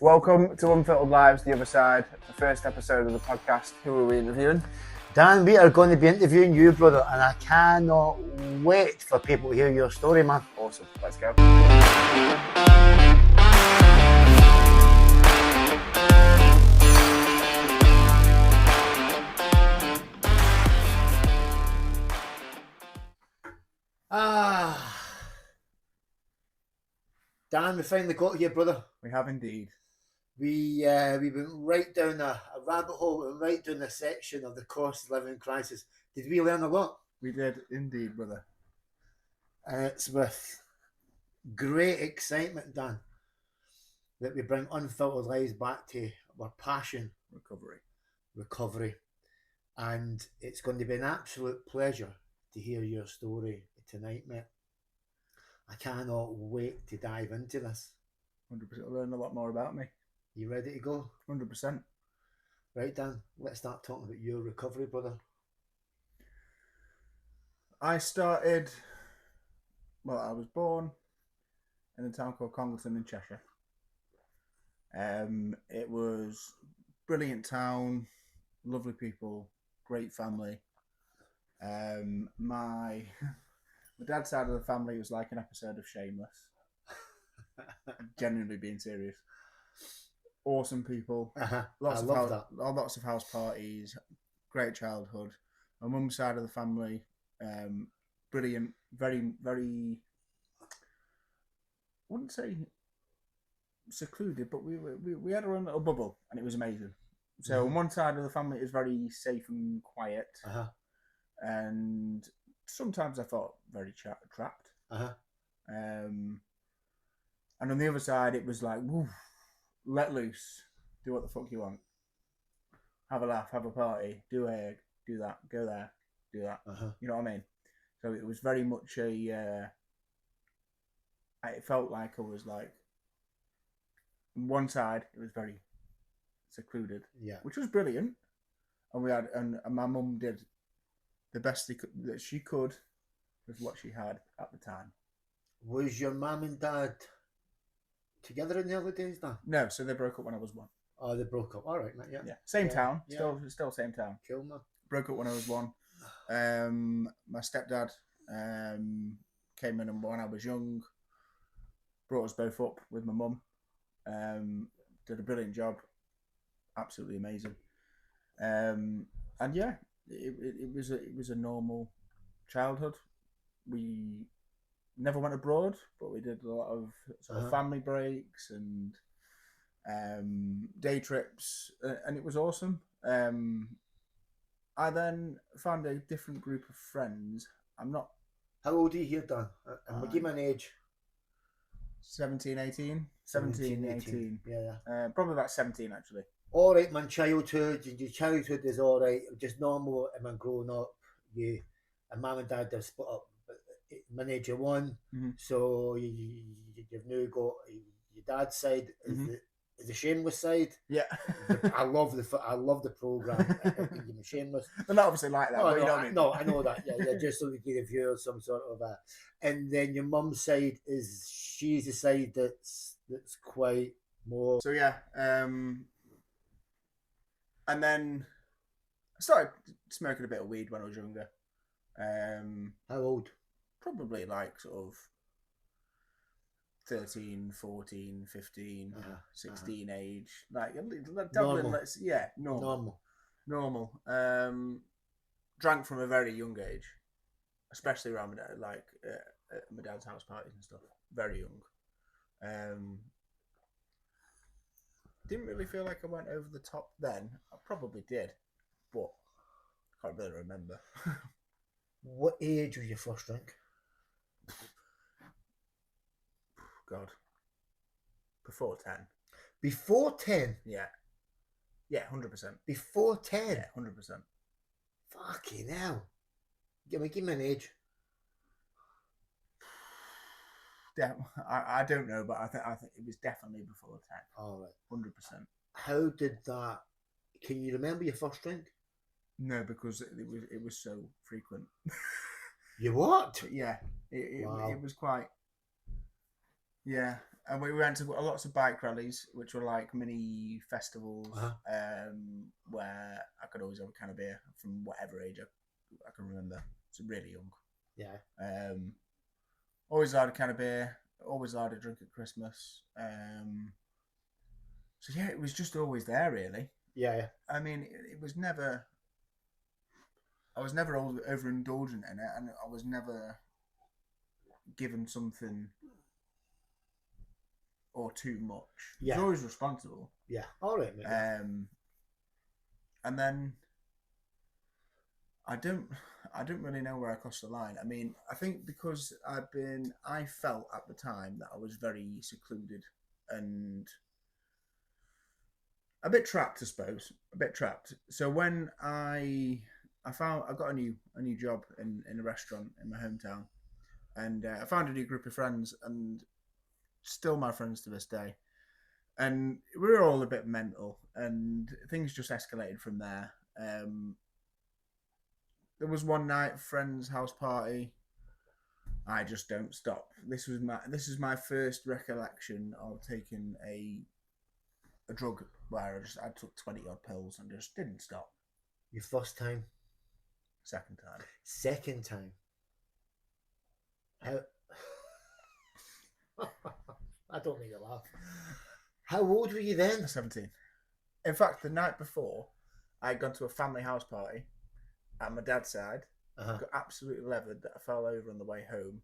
Welcome to Unfiltered Lives, the other side, the first episode of the podcast. Who are we interviewing? Dan, we are going to be interviewing you, brother, and I cannot wait for people to hear your story, man. Awesome, let's go. Dan, we finally got here, brother. We have indeed. We went right down a rabbit hole and right down a section of the cost of living crisis. Did we learn a lot? We did indeed, brother. It's with great excitement, Dan, that we bring Unfiltered Lives back to our passion, recovery. And it's going to be an absolute pleasure to hear your story tonight, mate. I cannot wait to dive into this. 100%. Learn a lot more about me. You ready to go? 100%. Right, Dan, let's start talking about your recovery, brother. I was born in a town called Congleton in Cheshire. It was a brilliant town, lovely people, great family. My dad's side of the family was like an episode of Shameless. Genuinely being serious. Awesome people. Lots of house parties. Great childhood. My mum's side of the family, brilliant. Very, very. I wouldn't say secluded, but we had our own little bubble, and it was amazing. So on one side of the family, it was very safe and quiet, and sometimes I felt very trapped. And on the other side, it was like, woo, let loose, do what the fuck you want, have a laugh, have a party, do here, do that, go there, do that. You know what I mean? So it was very much it felt like I was like, on one side, it was very secluded, which was brilliant. And my mum did the best that she could with what she had at the time. Was your mum and dad together in the early days, Dan? No, so they broke up when I was 1. Oh, they broke up. All right, mate. Yeah. Same town. Still same town. Cool, man. Broke up when I was 1. My stepdad came in when I was young. Brought us both up with my mum. Did a brilliant job. Absolutely amazing. And yeah, it was a normal childhood. We never went abroad, but we did a lot of sort of family breaks and day trips, and it was awesome. I then found a different group of friends. How old are you here, Dan? Give me an age. 17, 18. 17, 18. Yeah. Probably about 17, actually. All right, man. Your childhood is all right. Just normal. And man, growing up, and mum and dad have split up. My age of 1, so you've now got your dad's side is the Shameless side. Yeah, I love the program. You're Shameless. They're not obviously like that. No, I know that. Yeah, just so we give the viewers some sort of and then your mum's side she's the side that's quite more. So yeah, and then I started smoking a bit of weed when I was younger. How old? Probably like sort of 13, 14, 15, 16 age. Like normal. Normal. Drank from a very young age, especially around my dad's house parties and stuff. Very young. Didn't really feel like I went over the top then. I probably did, but I can't really remember. What age was your first drink? God. Before 10. Before 10? Yeah. Yeah, 100%. Before 10? Yeah, 100%. Fucking hell. Give me an age. Yeah, I don't know, but I think it was definitely before 10. All right. 100%. How did that... Can you remember your first drink? No, because it was so frequent. You what? Yeah, it was quite. Yeah, And we went to lots of bike rallies, which were like mini festivals, where I could always have a can of beer from whatever age I can remember. So really young. Yeah. Always allowed a can of beer. Always allowed a drink at Christmas. So yeah, it was just always there, really. Yeah. I mean, it was never. I was never overindulgent in it, and I was never given something or too much. Yeah. I was always responsible. Yeah. All right, mate. And then I don't really know where I crossed the line. I mean, I think because I felt at the time that I was very secluded and a bit trapped, I suppose. A bit trapped. So when I got a new job in a restaurant in my hometown, and I found a new group of friends, and still my friends to this day. And we were all a bit mental, and things just escalated from there. There was one night, friend's house party. I just don't stop. This is my first recollection of taking a drug where I took 20 odd pills and just didn't stop. Your first time? Second time. Second time. How? I don't mean to laugh. How old were you then? 17. In fact, the night before, I had gone to a family house party at my dad's side. Got absolutely levered that I fell over on the way home.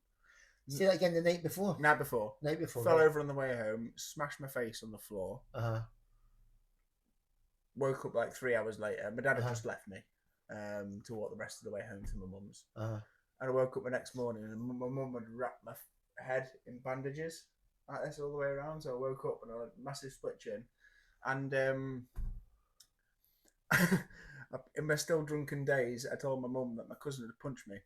Say that again. The night before. Night before. Fell over on the way home. Smashed my face on the floor. Woke up like 3 hours later. My dad had just left me to walk the rest of the way home to my mum's. And I woke up the next morning and my mum had wrapped my head in bandages like this all the way around. So I woke up and I had a massive split chin. And in my still drunken days, I told my mum that my cousin had punched me.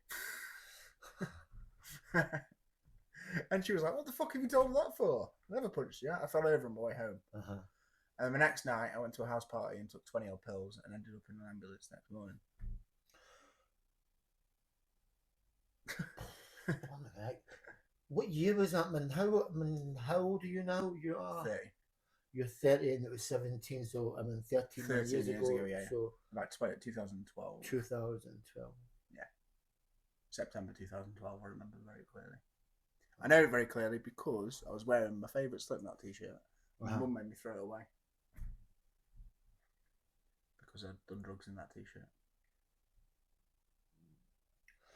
And she was like, "What the fuck have you told me that for? I never punched you." I fell over on my way home. And the next night, I went to a house party and took 20 odd pills and ended up in an ambulance next morning. What year was that, man? How old are you now? You are 30. You're 30 and it was 17, so 13 years ago. Yeah. So about 2012. 2012. Yeah. September 2012, I remember very clearly. I know it very clearly because I was wearing my favourite Slipknot t-shirt. My mum made me throw it away. Because I'd done drugs in that t-shirt.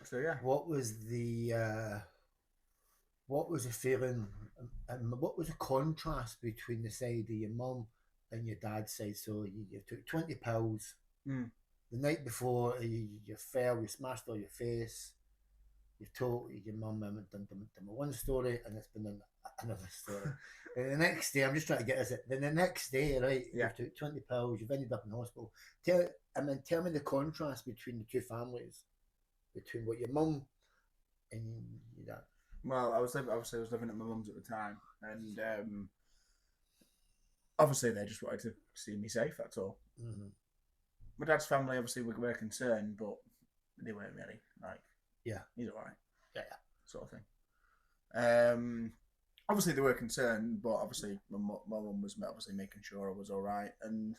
So yeah. What was the feeling and what was the contrast between the side of your mum and your dad's side? So you took 20 pills. The night before you fell, you smashed all your face. You've told your mum done one story and it's been another story. And the next day, I'm just trying to get this. Then the next day, right, you've took 20 pills, you've ended up in hospital. Tell me the contrast between the two families, between what your mum and your dad. Well, I was living at my mum's at the time, and obviously they just wanted to see me safe. That's all. My dad's family obviously were concerned, but they weren't really like. Yeah, he's all right. Yeah, sort of thing. Obviously they were concerned, but obviously my mum was obviously making sure I was all right, and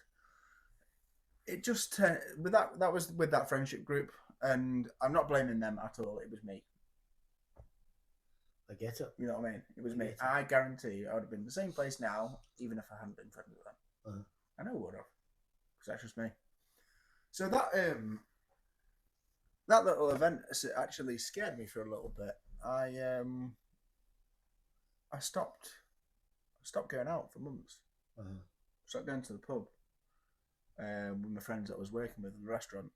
it just with that was with that friendship group, and I'm not blaming them at all. It was me. I get it. You know what I mean? It was me. I guarantee I would have been in the same place now, even if I hadn't been friends with them. I know I would have, because that's just me. So that little event actually scared me for a little bit. I stopped going out for months. Stopped going to the pub with my friends that I was working with in the restaurant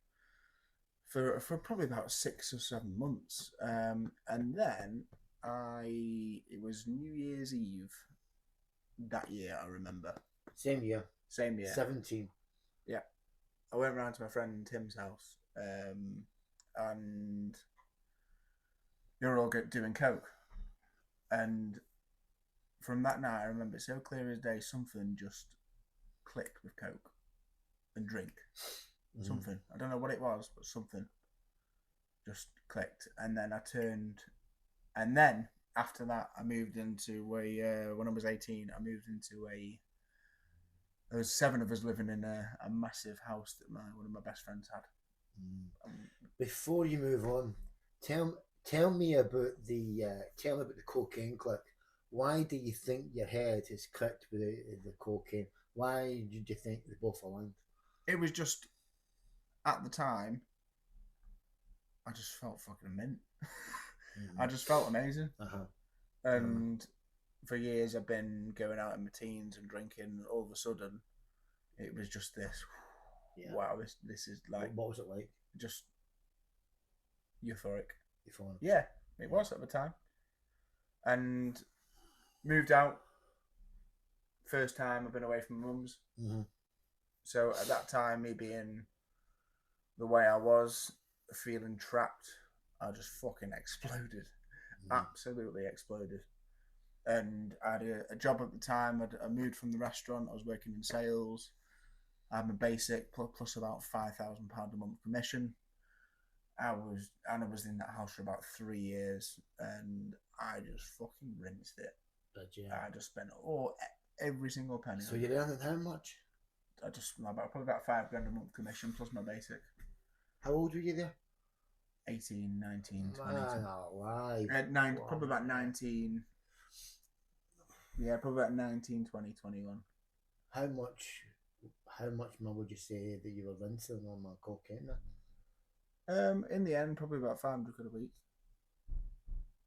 for probably about 6 or 7 months, and then it was New Year's Eve that year. I remember. Same year. 17. Yeah, I went round to my friend Tim's house, and they were all doing coke, and from that night I remember it so clear as day. Something just clicked with coke and drink. Something, I don't know what it was, but something just clicked, and then I turned, and then after that, I moved into when I was 18, I moved into there was 7 of us living in a massive house that one of my best friends had. Before you move on, tell me about the cocaine click. Why do you think your head is clicked with the cocaine? Why did you think they both aligned? It was just, at the time, I just felt fucking mint. I just felt amazing. And for years I've been going out in my teens and drinking, and all of a sudden it was just this. Yeah. Wow, this is like. What was it like? Just euphoric. Yeah, it was at the time. And moved out. First time I've been away from mum's. So at that time, me being the way I was, feeling trapped, I just fucking exploded. Absolutely exploded. And I had a job at the time. I moved from the restaurant. I was working in sales. I had my basic plus about £5,000 a month commission. I was in that house for about 3 years, and I just fucking rinsed it. I just spent every single penny. So you're earning how much? I just probably about £5,000 a month commission plus my basic. How old were you there? 18, 19, 20. Why? Probably about 19. Yeah, probably about 19, 20, 21. How much more would you say that you were rinsing on cocaine then? In the end, probably about 500 quid a week.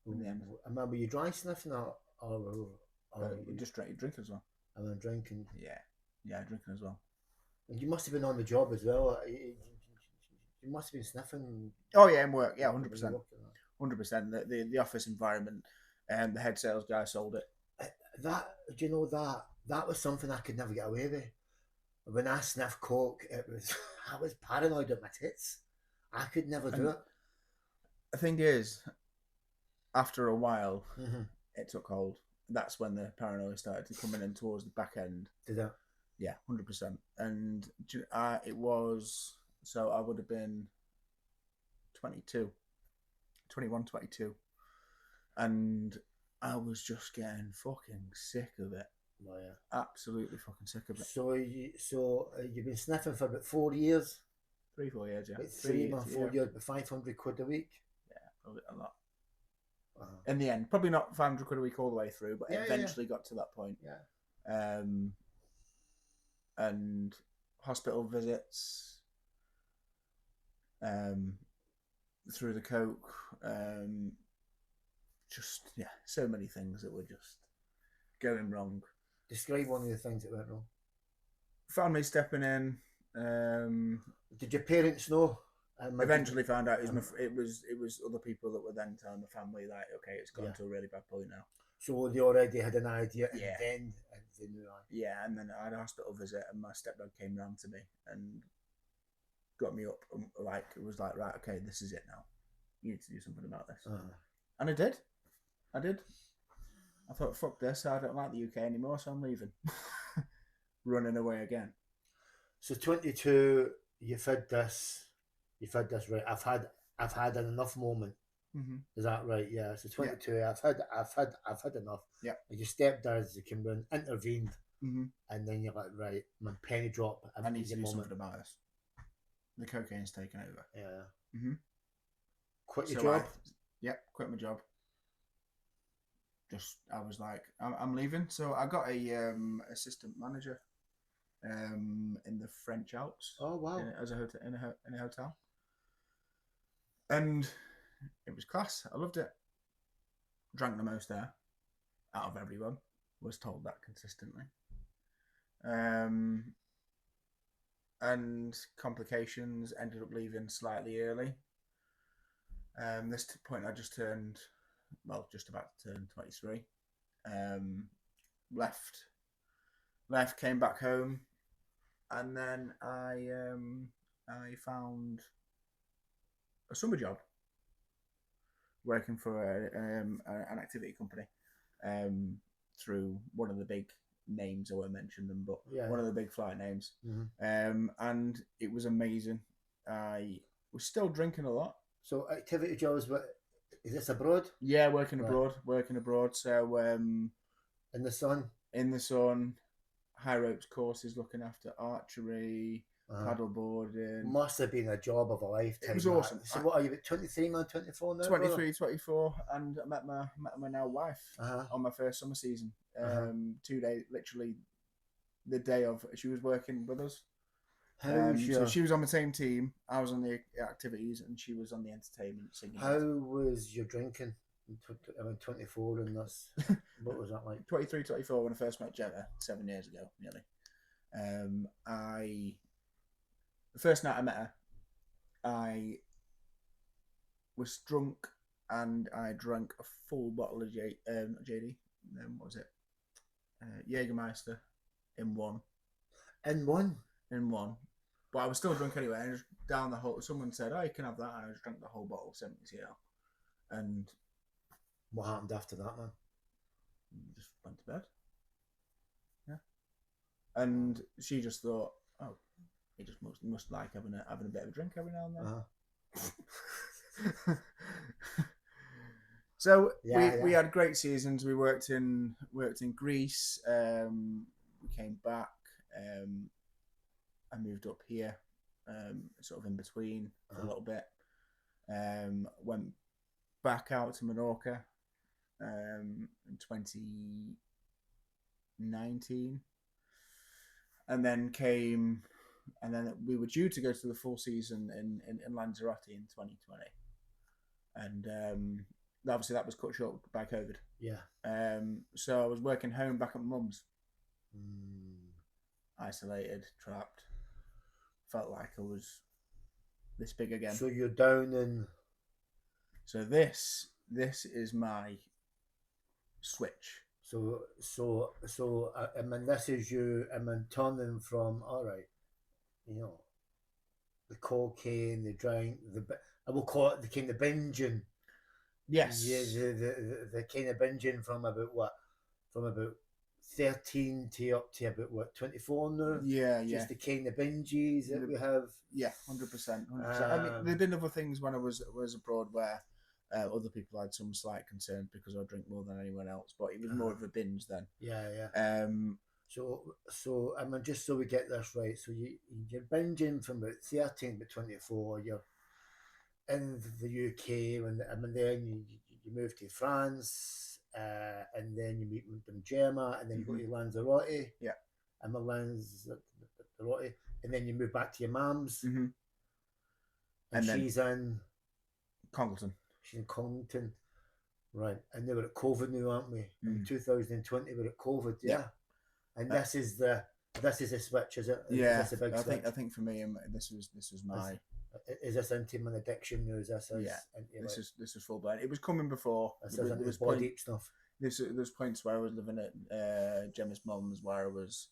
In the end. Were you dry sniffing or you just drink as well? And then drinking? Yeah, drinking as well. And you must have been on the job as well. You must have been sniffing. Oh yeah, in work. Yeah, 100%. 100%. The office environment, the head sales guy sold it. That was something I could never get away with. When I sniffed coke, I was paranoid of my tits. I could never do it. The thing is, after a while, it took hold. That's when the paranoia started to come in towards the back end. Did that? Yeah, 100%. And it was, so I would have been 21, 22. And I was just getting fucking sick of it. Oh, yeah. Absolutely fucking sick of it. So you've been sniffing for about 4 years? 3, 4 years, yeah. 3 months, 4 years, but 500 quid a week? Yeah, probably a lot. In the end, probably not 500 quid a week all the way through, but eventually got to that point. Yeah. And hospital visits, through the coke, so many things that were just going wrong. Describe one of the things that went wrong. Family stepping in. Did your parents know? Eventually found out it was other people that were then telling the family that, okay, it's gone to a really bad point now. So they already had an idea, and then they knew. Yeah, and then I had a hospital visit, and my stepdad came round to me and got me up, and it was like, right, okay, this is it now. You need to do something about this. And I did. I thought, fuck this, I don't like the UK anymore, so I'm leaving. Running away again. So 22, you've had this right. I've had an enough moment. Is that right? Yeah. So 22, yeah. I've had enough. Yeah. And your stepdad came in, intervened, and then you're like, right, my penny drop. I need to do something about this. The cocaine's taken over. Yeah. Quit your job. Quit my job. I was like, I'm leaving. So I got a assistant manager in the French Alps. Oh wow! As a hotel, in a hotel, and it was class. I loved it. Drank the most there out of everyone. Was told that consistently. And complications, ended up leaving slightly early. This point I just turned, just about to turn 23. Left, came back home, and then I found a summer job working for an activity company through one of the big names. I won't mention them, but one of the big flight names. And it was amazing. I was still drinking a lot. So activity jobs, but Is this abroad? Yeah, working abroad. So in the sun. High ropes courses, looking after archery, paddle boarding. Must have been a job of a lifetime. It was awesome. So what are you, 23 now, 24 now? 23, 24, and I met my now wife on my first summer season. 2 days, literally the day of, she was working with us. So she was on the same team. I was on the activities, and she was on the entertainment singing. How was your drinking? I mean, 24 and that's what was that like? 23, 24 when I first met Gemma 7 years ago, nearly. The first night I met her, I was drunk and I drank a full bottle of JD. What was it? Jägermeister in one. In one. But I was still drunk anyway. I just down the whole. Someone said, "Oh, you can have that," and I just drank the whole bottle, 70cl. And what happened after that, man? Just went to bed. Yeah. And she just thought, "Oh, he just must like having a bit of a drink every now and then." So we had great seasons. We worked in Greece. We came back. I moved up here, sort of in between for a little bit. Went back out to Menorca in 2019, and then we were due to go to the full season in Lanzarote in 2020, and obviously that was cut short by COVID. Yeah. So I was working home back at mum's, isolated, trapped. Felt like I was this big again. So you're down in. So this is my switch. So I mean, this is you. I mean, turning from the cocaine, the drink, I will call it the kind of binging. Yes. Yeah, the kind of binging from about 13 to up to about 24 now. Yeah. Just the kind of binges that we have. Yeah, 100%. I mean, there've been other things when I was abroad where other people had some slight concerns because I drink more than anyone else, but it was more of a binge then. Yeah. So I mean, just so we get this right, so you're binging from about 13 to 24. You're in the UK, then you move to France, and then you meet them Gemma, and then you go to Lanzarote. Yeah. And the Lanzarote, and then you move back to your mum's. Mm-hmm. And she's in Congleton. She's in Congleton. Right. And they were at COVID now, aren't we? In 2020 we're at COVID, yeah. And this is a switch, is it? Yeah. Is this a big switch? I think for me this was my. Is this into an addiction or is this? This is full blown. It was coming before. There was body deep stuff. There's points where I was living at Gemma's mum's where I was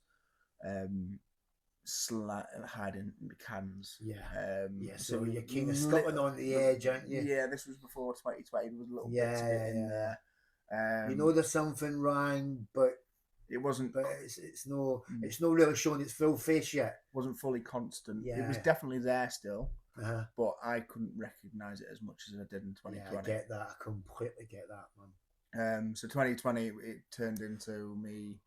hiding in the cans. Yeah. So you're kind of scuttling on the edge, aren't you? Yeah, this was before 2020. There was a little bit of it in there. You know there's something wrong, but it wasn't. But it's no really showing its full face yet. Wasn't fully constant. Yeah. It was definitely there still, but I couldn't recognise it as much as I did in 2020. Yeah, I get that. I completely get that, man. So 2020, it turned into me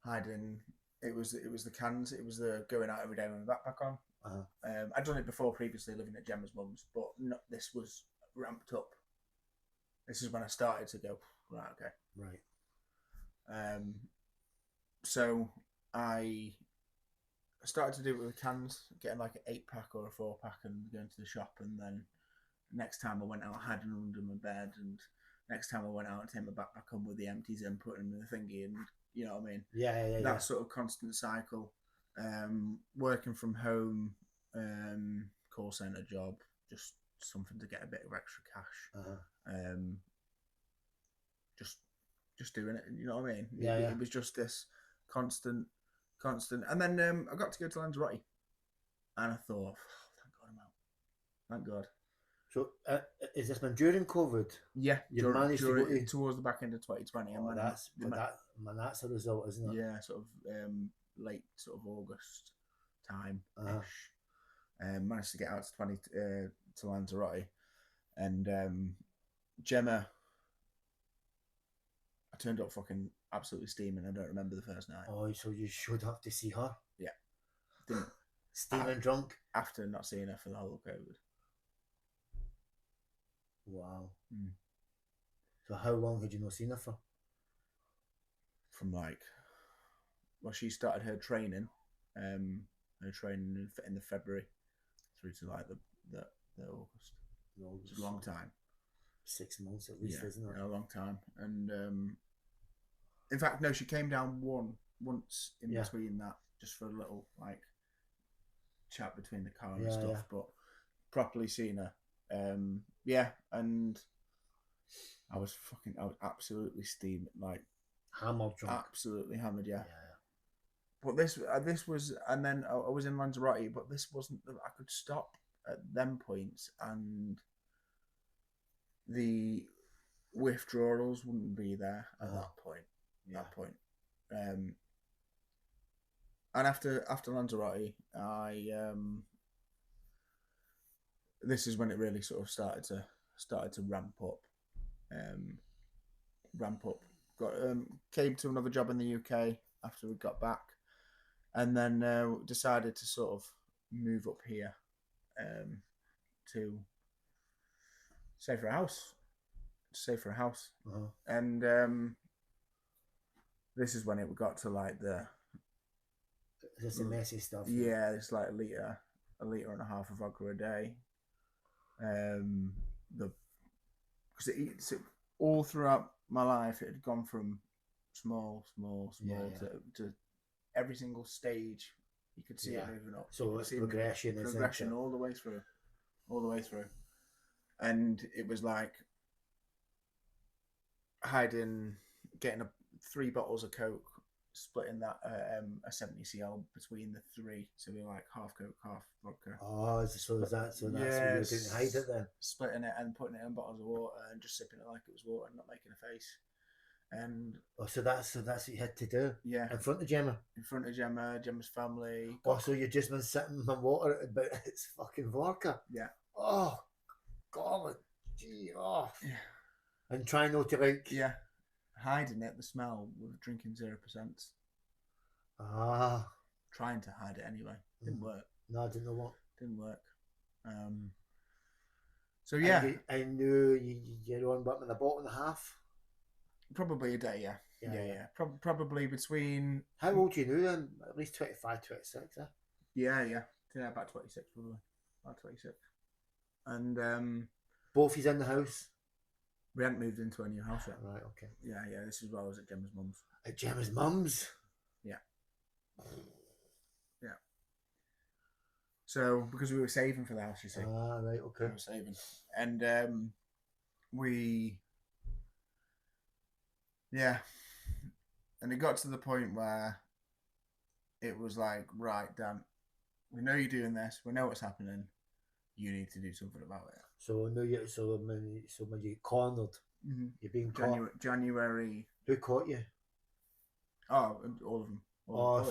hiding. It was the cans. It was the going out every day with my backpack on. I'd done it before previously, living at Gemma's mum's, but this was ramped up. This is when I started to go, right, okay. Right. So I started to do it with cans, getting like an 8-pack or a 4-pack and going to the shop, and then next time I went out, I had it under my bed, and next time I went out, I take my backpack on with the empties in, putting them in the thingy, and you know what I mean? Yeah. That sort of constant cycle. Working from home, call centre job, just something to get a bit of extra cash. Just doing it, you know what I mean? Yeah. It was just this constant. And then I got to go to Lanzarote, and I thought, thank God I'm out. Thank God. So, is this been during COVID? Yeah, you managed to go towards the back end of 2020. Oh, that's a result, isn't it? Yeah, sort of late sort of August time ish. Managed to get out to Lanzarote, and Gemma, I turned up fucking absolutely steaming. I don't remember the first night. Oh, so you should have to see her. Yeah. Didn't. Steaming drunk? After not seeing her for the whole COVID. Wow. So how long had you not seen her for? From like, well, she started her training, in the February through to like the August. It's a long time. 6 months at least, isn't it? A long time. And in fact, no, she came down once in between that, just for a little like chat between the car and stuff. But properly seen her, and I was absolutely steaming, like hammered drunk, absolutely hammered, yeah. But this was, and then I was in Lanzarote, but this wasn't. I could stop at them points, and the withdrawals wouldn't be there at that point. And after Lanzarote, this is when it really sort of started to ramp up. Came to another job in the UK after we got back, and then decided to sort of move up here to save for a house. And this is when it got to like the messy stuff. Yeah, it's like a litre and a half of vodka a day. Because all throughout my life, it had gone from small to every single stage. You could see it moving up. So it's progression all the way through, and it was like getting 3 bottles of Coke, splitting that a 70cl between the 3, so we were like half Coke, half vodka. Oh, so that's what you were doing to hide it then? Splitting it and putting it in bottles of water and just sipping it like it was water and not making a face. And so that's what you had to do. Yeah, in front of Gemma. Gemma's family. So you just been sitting in water, but it's fucking vodka. Yeah. Oh, God, gee, oh. Yeah. And trying not to like. Yeah. Hiding it, the smell, with drinking 0%. Trying to hide it anyway. Didn't work. No, I didn't know what. Didn't work. So yeah. I knew you're on about a bottle and a half. Probably a day, yeah. Probably between. How old you knew then? At least 25, 26, Yeah, about 26 probably. About 26. And both he's in the house. We hadn't moved into a new house yet. Right, okay. Yeah. This is where I was at Gemma's mum's. At Gemma's mum's? Yeah. Yeah. So, because we were saving for the house, you see. Right, okay. We were saving. And we... Yeah. And it got to the point where it was like, right, Dan, we know you're doing this. We know what's happening. You need to do something about it. So when you get cornered, you're being caught. January. Who caught you? Oh, all of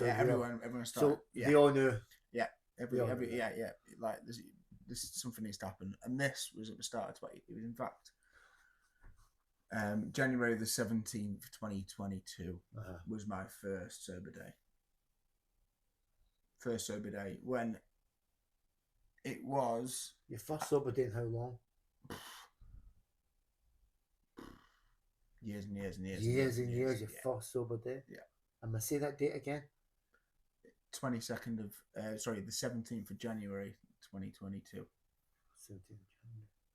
them. Everyone started. So they all knew. Yeah, yeah. Like this something needs to happen, and this was at the start of 20. It was in fact January the 17th, 2022 was my first sober day. First sober day when. It was... Your first sober day in how long? Years and years and years. Years and years, your first sober day? Yeah. And I say that date again? The 17th of January, 2022. 17th January.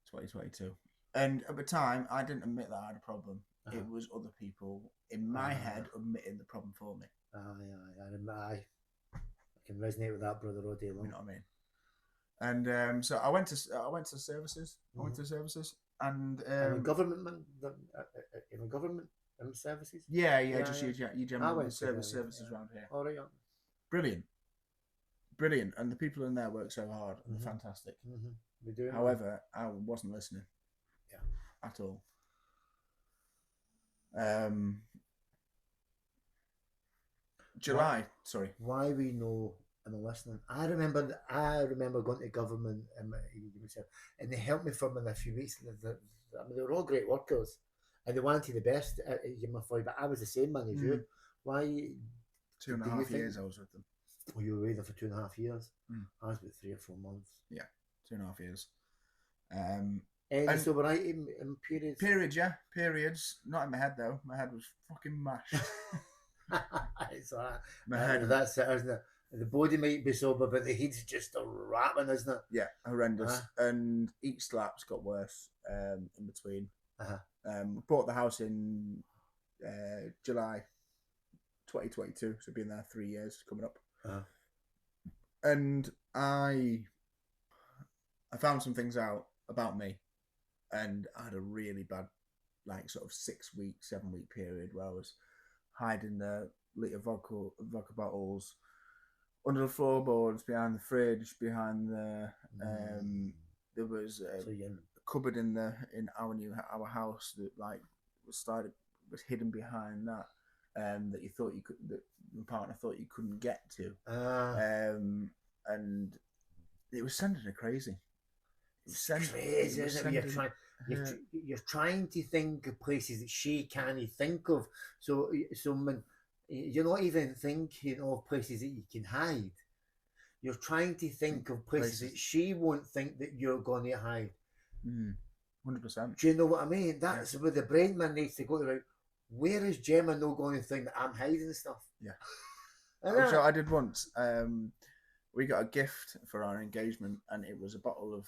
2022. And at the time, I didn't admit that I had a problem. It was other people in my head admitting the problem for me. I can resonate with that, brother, all day long. You know what I mean? And so I went to services. I went to services, and government services. Yeah. Just your general services around here. Oh, right. Brilliant, and the people in there work so hard and they're fantastic. However, I wasn't listening. Yeah, at all. July. Sorry. Why we know Am I listening? I remember going to government and they helped me for a few weeks. I mean, they were all great workers, and they wanted the best for you. But I was the same man as you. Why? 2.5 years I was with them. Well, you were with them for 2.5 years. I was about 3 or 4 months. Yeah, 2.5 years. And so, right in periods? Periods. Not in my head though. My head was fucking mashed. It's my head. That's it, isn't it? The body might be sober, but the head's just a rapping, isn't it? Yeah, horrendous. And each slap's got worse in between. Bought the house in July 2022, so been there 3 years coming up. And I found some things out about me, and I had a really bad, like, sort of 6-week, 7-week period where I was hiding the litre vodka bottles under the floorboards, behind the fridge, behind the there was a cupboard in our house that like was hidden behind that that you thought you could, that your partner thought you couldn't get to, and it was sending her crazy. It's crazy, isn't it? You're trying to think of places that she can't think of. So when you're not even thinking of places that you can hide. You're trying to think of places that she won't think that you're going to hide. 100%. Do you know what I mean? That's where the brain man needs to go to. Right, where is Gemma not going to think that I'm hiding stuff? Yeah. Which I did once. We got a gift for our engagement, and it was a bottle of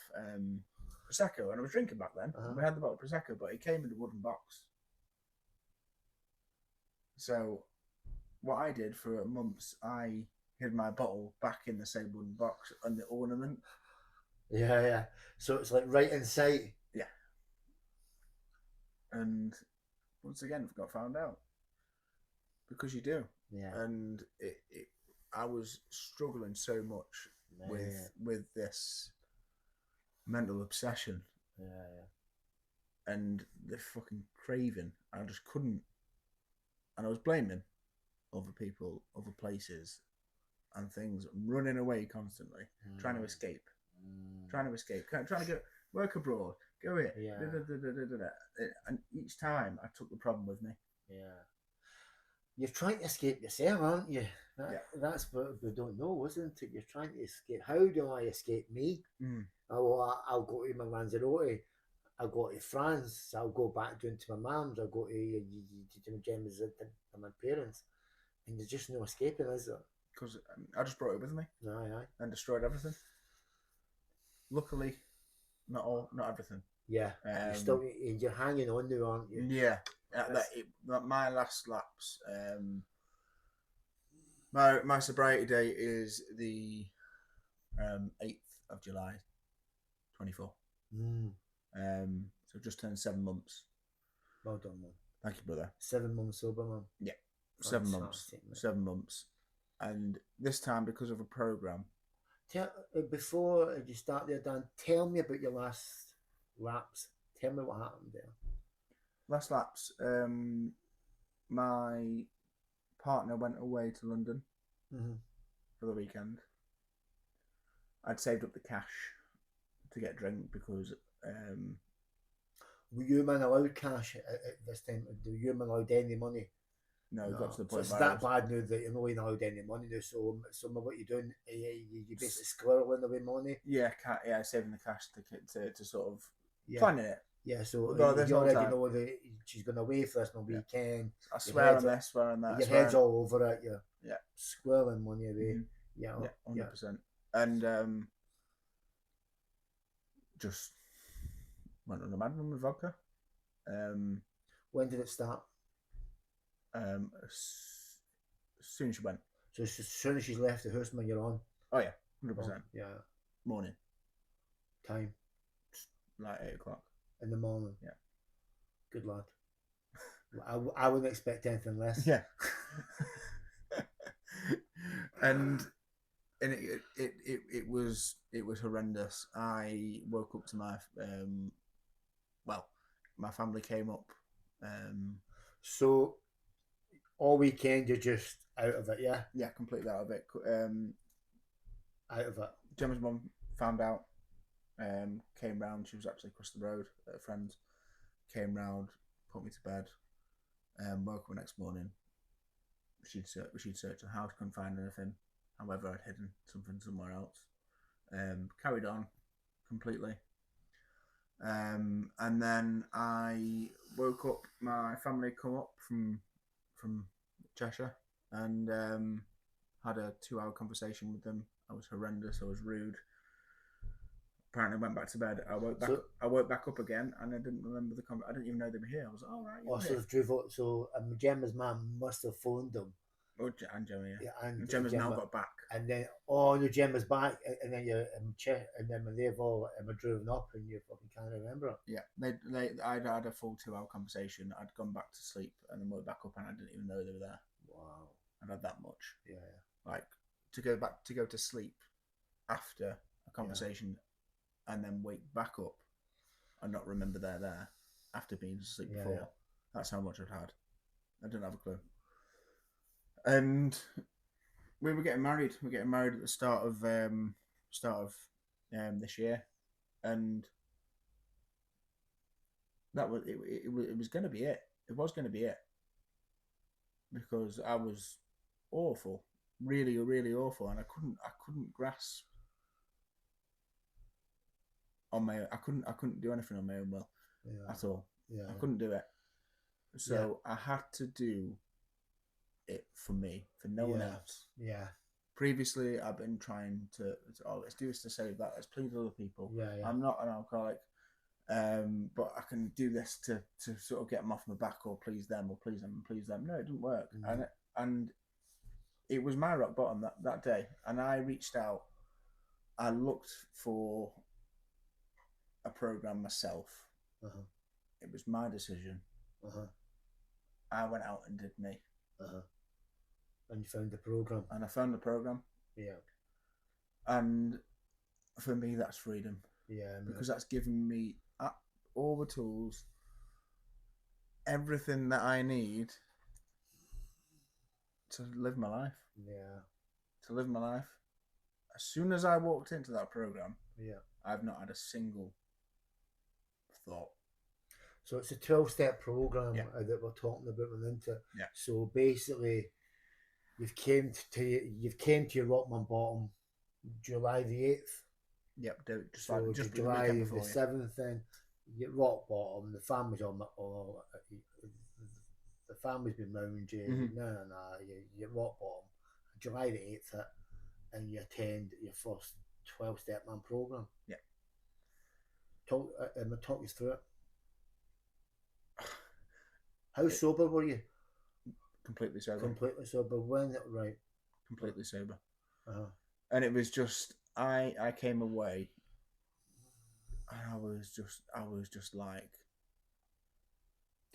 Prosecco, and I was drinking back then. We had the bottle of Prosecco, but it came in a wooden box. So what I did for months, I hid my bottle back in the same wooden box and the ornament. Yeah. So it's like right in sight. Yeah. And once again, got found out. Because you do. Yeah. And I was struggling so much with this mental obsession. Yeah. And the fucking craving. I just couldn't. And I was blaming other people, other places, and things, running away constantly, trying to escape, trying to get work abroad, go here, and each time I took the problem with me. Yeah, you're trying to escape yourself, aren't you? That's what we don't know, isn't it? You're trying to escape. How do I escape me? I'll go to my Lanzarote. I'll go to France. I'll go back down to my mum's. I'll go to Gemma's and my parents. And there's just no escaping, is there? Because I just brought it with me. Aye. And destroyed everything. Luckily, not everything. Yeah. You're hanging on now, aren't you? Yeah. My last lapse. My sobriety date is the 8th of July, 24. So just turned 7 months. Well done, man. Thank you, brother. 7 months sober, man. Yeah. 7 months. 7 months. And this time, because of a program. Before you start there, Dan, tell me about your last lapse. Tell me what happened there. Last lapse. My partner went away to London for the weekend. I'd saved up the cash to get drink because. Were you man allowed cash at this time? Were you man allowed any money? No, it got to the point. So it's that bad now that you're not even allowed any money now. So what you're doing, you basically squirreling away money. Yeah, saving the cash to sort of planning it. Yeah, so you already know that she's going away for this weekend. I swear on this, swear on that. Your head's all over it. You're squirreling money away. Yeah, 100%. And just went on a madman with vodka. When did it start? As soon as she went. So as soon as she's left the house, man, you're on. Oh yeah, 100%. Yeah. Morning. Time. Like 8 o'clock. In the morning. Yeah. Good lad. I wouldn't expect anything less. Yeah. and it was horrendous. I woke up to my my family came up. So all weekend you're just out of it, yeah? Yeah, completely out of it. out of it. Gemma's mum found out, came round. She was actually across the road at a friend's. Came round, put me to bed. Woke up the next morning. She'd searched the house, couldn't find anything. However, I'd hidden something somewhere else. Carried on completely. And then I woke up. My family come up from Cheshire and had a 2-hour conversation with them. I was horrendous. I was rude. Apparently, went back to bed. I woke back up again, and I didn't remember the conversation. I didn't even know they were here. I was like, "All right." So they've drove up. So Gemma's mum must have phoned them. Oh, and Gemma, yeah. And Gemma's now got back. And then, Gemma's back, and then you're and then when they've all driven up, and you fucking can't remember it. Yeah, I'd had a full 2-hour conversation. I'd gone back to sleep, and then woke back up, and I didn't even know they were there. Wow, I'd had that much. Yeah. Like to go to sleep after a conversation, and then wake back up and not remember they're there after being asleep before. Yeah. That's how much I'd had. I didn't have a clue. And we were getting married. We were getting married at the start of this year, and that was it. It was going to be it. It was going to be it because I was awful, really, really awful, and I couldn't grasp on my. I couldn't do anything on my own will at all. Yeah, I couldn't do it. So I had to do it for me, for no one else. Yeah. Previously, I've been trying to let's do this to save that. Let's please other people. Yeah. I'm not an alcoholic, but I can do this to sort of get them off my back, or please them, or please them, and please them. No, it didn't work, and it was my rock bottom that day. And I reached out. I looked for a program myself. It was my decision. I went out and did me. And you found the program. And I found the program. Yeah. And for me, that's freedom. Yeah. Because that's given me all the tools, everything that I need to live my life. Yeah. To live my life. As soon as I walked into that program, I've not had a single thought. So it's a 12-step program that we're talking about into. Yeah. So basically, you've came to your Rockman Bottom, July the 8th. Yep. Just July the 7th. Then you get rock bottom. The family's on the family's been round you. No. You rock bottom. July the 8th, and you attend your first 12-step man program. Yeah. Talk you through it. How sober were you? Completely sober. Completely sober. When? Right. Completely sober. And it was just I came away, and I was just like,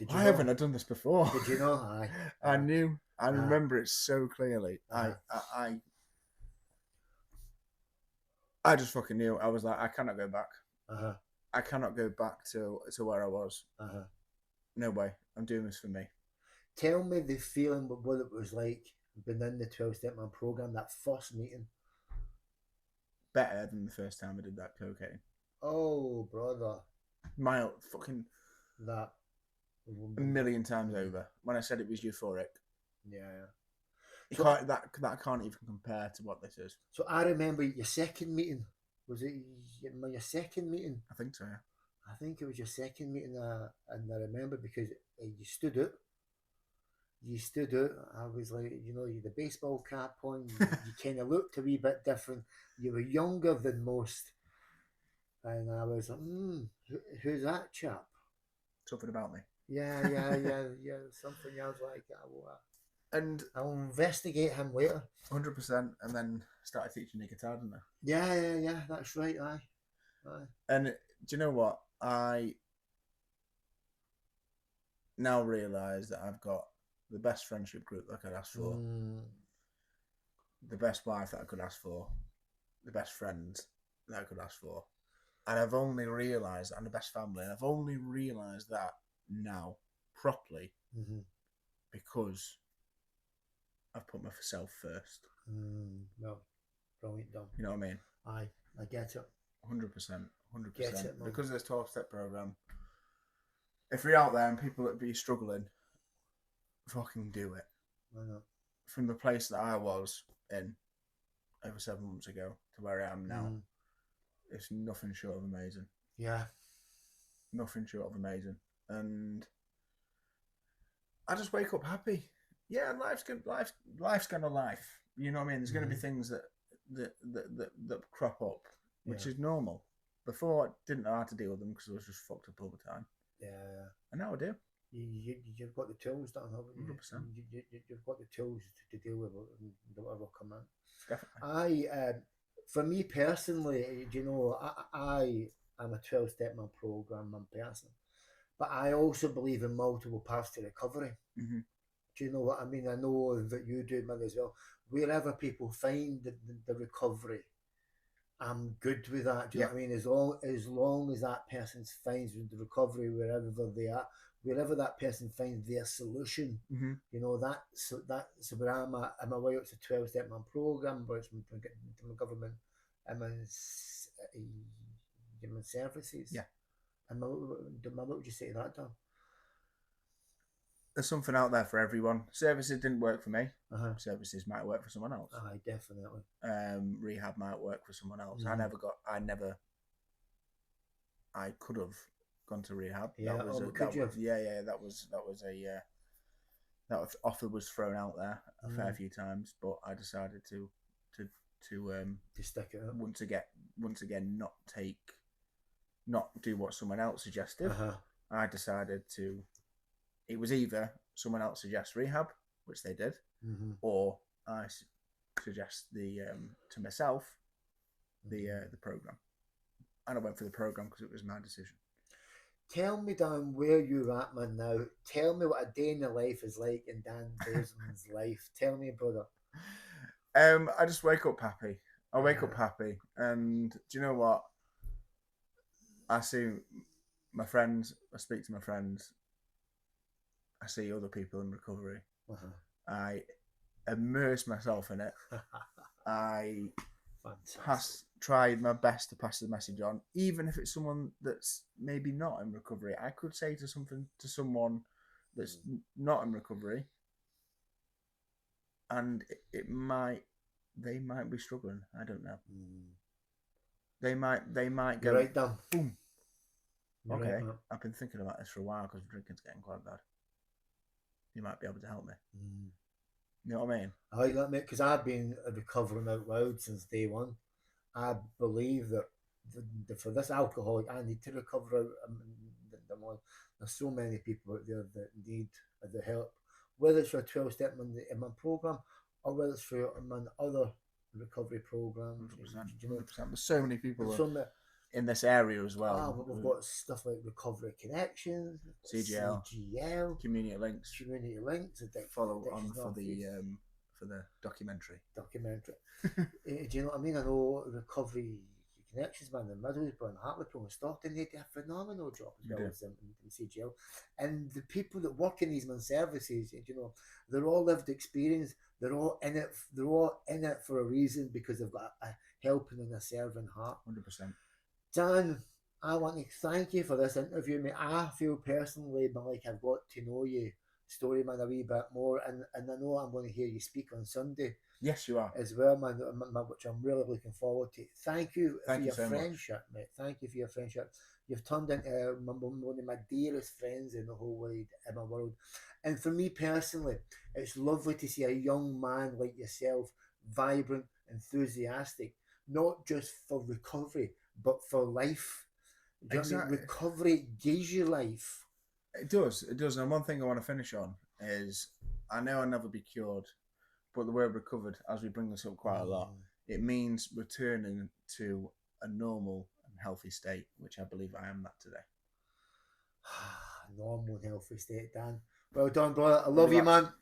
why haven't I done this before? Did you know? I knew. I remember it so clearly. I just fucking knew. I was like, I cannot go back. I cannot go back to where I was. No way. I'm doing this for me. Tell me the feeling, what it was like being in the 12-step man program, that first meeting. Better than the first time I did that cocaine. Oh, brother. Mild fucking... That. A million times over. When I said it was euphoric. Yeah. That can't even compare to what this is. So I remember your second meeting. Was it your second meeting? I think so, yeah. I think it was your second meeting, and I remember because you stood out. I was like, you had the baseball cap on. You kind of looked a wee bit different. You were younger than most. And I was like, who's that chap? Something about me. Yeah. Something else like that. And I'll investigate him later. 100%. And then started teaching the guitar, didn't I? Yeah. That's right. Aye. And do you know what? I now realise that I've got the best friendship group that I could ask for, the best wife that I could ask for, the best friends that I could ask for, and I've only realised, and the best family, and I've only realised that now properly because I've put myself first. No, brilliant. point, Dom. You know what I mean? I get it. 100%. Get it, man. Because of this 12-step program, if you're out there and people that be struggling, fucking do it. I know. From the place that I was in over 7 months ago to where I am now, it's nothing short of amazing. Yeah. Nothing short of amazing. And I just wake up happy. Yeah, life's gonna life. You know what I mean? There's gonna be things that crop up, which is normal. Before I didn't know how to deal with them because I was just fucked up all the time. Yeah. And now I do. You've got the tools, don't you? 100%. You've got the tools to deal with it and whatever come in. Definitely. For me personally, you know, I am a 12-step program person, but I also believe in multiple paths to recovery. Mm-hmm. Do you know what I mean? I know that you do, man, as well. Wherever people find the recovery, I'm good with that. Do you know what I mean? As long as that person finds the recovery wherever they are, wherever that person finds their solution, you know, so where I'm aware it's a 12-step program, where it's from government, human services. Yeah. And what would you say to that, Don? There's something out there for everyone. Services didn't work for me. Services might work for someone else. Definitely. Rehab might work for someone else. I could have gone to rehab. Yeah, that offer was thrown out there a fair few times, but I decided to stick it up. once again not do what someone else suggested. I decided to. It was either someone else suggests rehab, which they did, or I suggest to myself the program, and I went for the program because it was my decision. Tell me, Dan, where you're at, man, now. Tell me what a day in the life is like in Dan Bozeman's life. Tell me, brother. I just wake up happy. I wake up happy, and do you know what? I see my friends. I speak to my friends. I see other people in recovery. I immerse myself in it. I tried my best to pass the message on, even if it's someone that's maybe not in recovery. I could say something to someone that's not in recovery, and they might be struggling. I don't know. They might go right down. Boom. You're okay, right, I've been thinking about this for a while because drinking's getting quite bad. You might be able to help me. You know what I mean? I like that, mate, because I've been recovering out loud since day one. I believe that for this alcoholic, I need to recover out. There's so many people out there that need the help, whether it's for a 12-step in my program or whether it's for other recovery programs. 100%. There's so many people in this area as well. We've got stuff like Recovery Connections, CGL, Community Links. Follow on for the documentary. Do you know what I mean? I know Recovery Connections, man, in Middlesbrough and Hartlepool and Stockton, they do a phenomenal job as well as in CGL. And the people that work in these services, you know, they're all lived experience. They're all in it for a reason because they've got a helping and a serving heart. 100%. Dan, I want to thank you for this interview, mate. I feel personally like I've got to know you, story man, a wee bit more, and I know I'm going to hear you speak on Sunday. Yes, you are. As well, man, which I'm really looking forward to. Thank you for your friendship, mate. Thank you for your friendship. You've turned into one of my dearest friends in the whole wide world. And for me personally, it's lovely to see a young man like yourself, vibrant, enthusiastic, not just for recovery, but for life. Exactly. Recovery gives you life. It does. And one thing I want to finish on is, I know I'll never be cured, but the word recovered, as we bring this up quite a lot, it means returning to a normal and healthy state, which I believe I am that today. Normal and healthy state, Dan. Well done, brother. I love you, man.